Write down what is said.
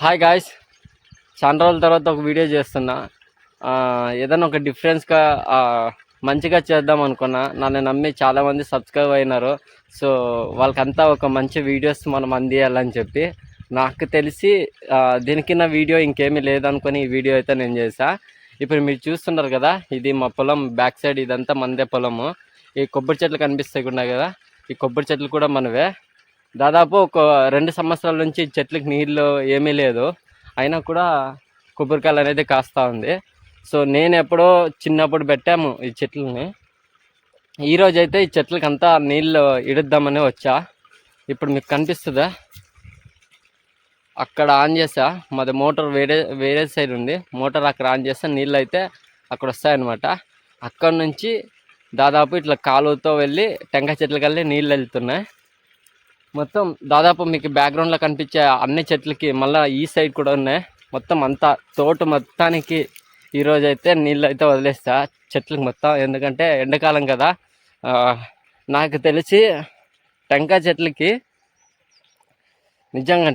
Hi guys, చాలా రోజుల తర్వాత ఒక వీడియో చేస్తున్నా. ఏదైనా ఒక డిఫరెన్స్గా మంచిగా చేద్దాం అనుకున్నా. నన్ను నమ్మి చాలామంది సబ్స్క్రైబ్ అయినారు. సో వాళ్ళకంతా ఒక మంచి వీడియోస్ మనం అందియాలని చెప్పి నాకు తెలిసి దీనికి నా వీడియో ఇంకేమీ లేదనుకొని ఈ వీడియో అయితే నేను చేశా. ఇప్పుడు మీరు చూస్తున్నారు కదా, ఇది మా పొలం బ్యాక్ సైడ్, ఇదంతా మందే పొలము. ఈ కొబ్బరి చెట్లు కనిపిస్తాయి కదా, ఈ కొబ్బరి చెట్లు కూడా మనవే. దాదాపు ఒక 2 సంవత్సరాల నుంచి చెట్లకి నీళ్ళు ఏమీ లేదు, అయినా కూడా కొబ్బరికాయలు అనేది కాస్తూ ఉంది. సో నేను ఎప్పుడో చిన్నప్పుడు పెట్టాము ఈ చెట్లని. ఈరోజైతే ఈ చెట్లకి అంతా నీళ్ళు ఇడుద్దామని వచ్చా. ఇప్పుడు మీకు కనిపిస్తుందా, అక్కడ ఆన్ చేసా. మాది మోటార్ వేరే సైడ్ ఉంది. మోటార్ అక్కడ ఆన్ చేస్తే నీళ్ళు అయితే అక్కడ వస్తాయన్నమాట. అక్కడ నుంచి దాదాపు ఇట్లా కాలువతో వెళ్ళి టెంకాయ చెట్లకి వెళ్ళి నీళ్ళు వెళ్తున్నాయి. మొత్తం దాదాపు మీకు బ్యాక్గ్రౌండ్లో కనిపించే అన్ని చెట్లకి మళ్ళీ ఈ సైడ్ కూడా ఉన్నాయి. మొత్తం అంతా తోట మొత్తానికి ఈరోజు అయితే నీళ్ళు అయితే వదిలేస్తా చెట్లకి మొత్తం. ఎందుకంటే ఎండాకాలం కదా, నాకు తెలిసి టెంకాయ చెట్లకి నిజంగా